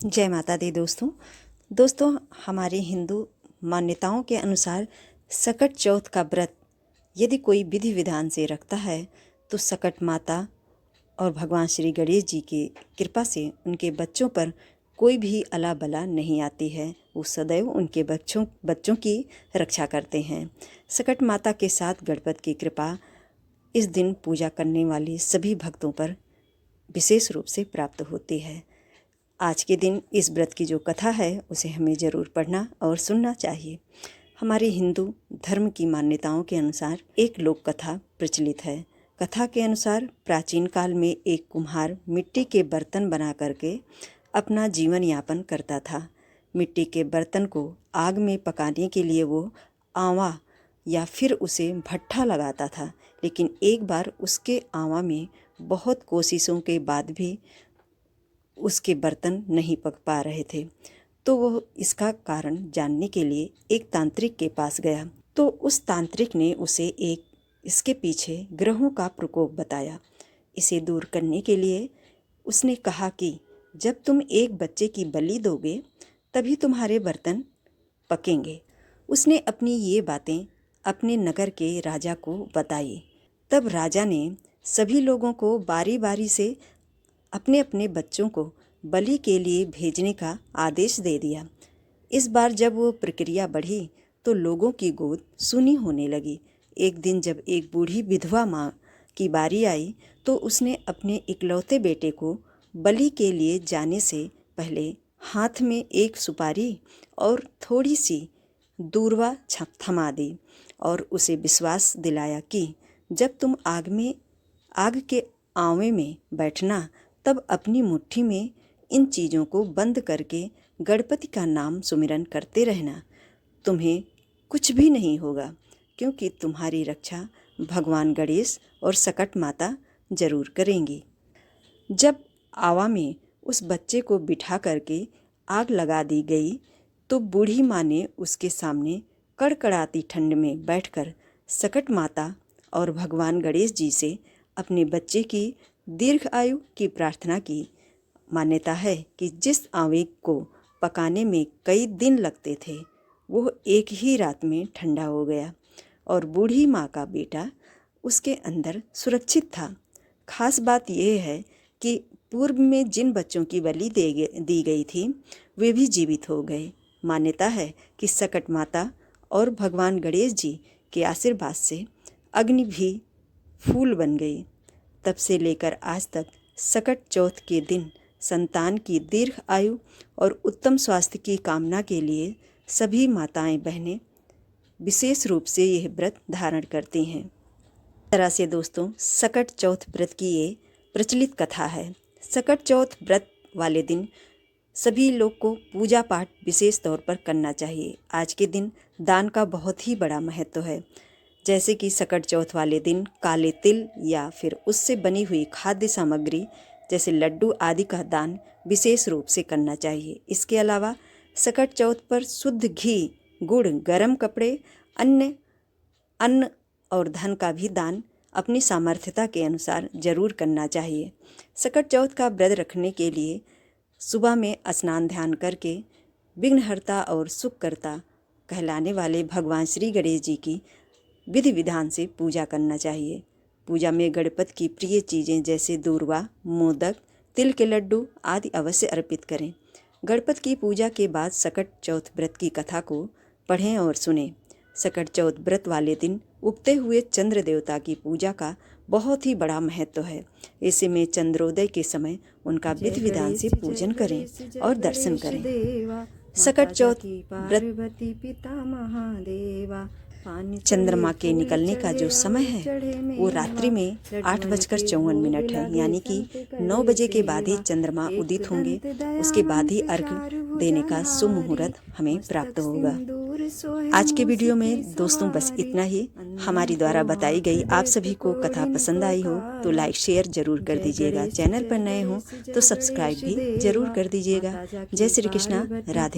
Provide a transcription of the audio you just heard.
जय माता दी दोस्तों हमारी हिंदू मान्यताओं के अनुसार सकट चौथ का व्रत यदि कोई विधि विधान से रखता है तो सकट माता और भगवान श्री गणेश जी की कृपा से उनके बच्चों पर कोई भी अला बला नहीं आती है। वो सदैव उनके बच्चों की रक्षा करते हैं। सकट माता के साथ गणपति की कृपा इस दिन पूजा करने वाले सभी भक्तों पर विशेष रूप से प्राप्त होती है। आज के दिन इस व्रत की जो कथा है उसे हमें ज़रूर पढ़ना और सुनना चाहिए। हमारे हिंदू धर्म की मान्यताओं के अनुसार एक लोक कथा प्रचलित है। कथा के अनुसार प्राचीन काल में एक कुम्हार मिट्टी के बर्तन बना करके अपना जीवन यापन करता था। मिट्टी के बर्तन को आग में पकाने के लिए वो आंवा या फिर उसे भट्ठा लगाता था, लेकिन एक बार उसके आंवा में बहुत कोशिशों के बाद भी उसके बर्तन नहीं पक पा रहे थे। तो वह इसका कारण जानने के लिए एक तांत्रिक के पास गया। तो उस तांत्रिक ने उसे इसके पीछे ग्रहों का प्रकोप बताया। इसे दूर करने के लिए उसने कहा कि जब तुम एक बच्चे की बलि दोगे तभी तुम्हारे बर्तन पकेंगे। उसने अपनी ये बातें अपने नगर के राजा को बताई। तब राजा ने सभी लोगों को बारी बारी से अपने अपने बच्चों को बलि के लिए भेजने का आदेश दे दिया। इस बार जब वो प्रक्रिया बढ़ी तो लोगों की गोद सूनी होने लगी। एक दिन जब एक बूढ़ी विधवा माँ की बारी आई तो उसने अपने इकलौते बेटे को बलि के लिए जाने से पहले हाथ में एक सुपारी और थोड़ी सी दूर्वा थमा दी और उसे विश्वास दिलाया कि जब तुम आग के आंवे में बैठना तब अपनी मुट्ठी में इन चीज़ों को बंद करके गणपति का नाम सुमिरन करते रहना। तुम्हें कुछ भी नहीं होगा, क्योंकि तुम्हारी रक्षा भगवान गणेश और सकट माता जरूर करेंगी। जब आवा में उस बच्चे को बिठा करके आग लगा दी गई तो बूढ़ी माँ ने उसके सामने कड़कड़ाती ठंड में बैठकर सकट माता और भगवान गणेश जी से अपने बच्चे की दीर्घ आयु की प्रार्थना की। मान्यता है कि जिस आंवे को पकाने में कई दिन लगते थे वो एक ही रात में ठंडा हो गया और बूढ़ी माँ का बेटा उसके अंदर सुरक्षित था। खास बात यह है कि पूर्व में जिन बच्चों की बलि दी गई थी वे भी जीवित हो गए। मान्यता है कि सकट माता और भगवान गणेश जी के आशीर्वाद से अग्नि भी फूल बन गई। तब से लेकर आज तक सकट चौथ के दिन संतान की दीर्घ आयु और उत्तम स्वास्थ्य की कामना के लिए सभी माताएं बहनें विशेष रूप से यह व्रत धारण करती हैं। इस तरह से दोस्तों सकट चौथ व्रत की ये प्रचलित कथा है। सकट चौथ व्रत वाले दिन सभी लोग को पूजा पाठ विशेष तौर पर करना चाहिए। आज के दिन दान का बहुत ही बड़ा महत्व है। जैसे कि सकट चौथ वाले दिन काले तिल या फिर उससे बनी हुई खाद्य सामग्री जैसे लड्डू आदि का दान विशेष रूप से करना चाहिए। इसके अलावा सकट चौथ पर शुद्ध घी, गुड़, गर्म कपड़े, अन्न और धन का भी दान अपनी सामर्थ्यता के अनुसार जरूर करना चाहिए। सकट चौथ का व्रत रखने के लिए सुबह में स्नान ध्यान करके विघ्नहर्ता और सुखकर्ता कहलाने वाले भगवान श्री गणेश जी की विधि विधान से पूजा करना चाहिए। पूजा में गणपति की प्रिय चीज़ें जैसे दूर्वा, मोदक, तिल के लड्डू आदि अवश्य अर्पित करें। गणपति की पूजा के बाद सकट चौथ व्रत की कथा को पढ़ें और सुनें। सकट चौथ व्रत वाले दिन उगते हुए चंद्र देवता की पूजा का बहुत ही बड़ा महत्व है। ऐसे में चंद्रोदय के समय उनका विधि विधान से पूजन करें और दर्शन करें। सकट चौथ व्रत चंद्रमा के निकलने का जो समय है वो रात्रि में 8:54 है, यानी कि 9 बजे के बाद ही चंद्रमा उदित होंगे। उसके बाद ही अर्घ्य देने का शुभ मुहूर्त हमें प्राप्त होगा। आज के वीडियो में दोस्तों बस इतना ही। हमारी द्वारा बताई गई आप सभी को कथा पसंद आई हो तो लाइक शेयर जरूर कर दीजिएगा। चैनल पर नए हो तो सब्सक्राइब भी जरूर कर दीजिएगा। जय श्री कृष्णा, राधे।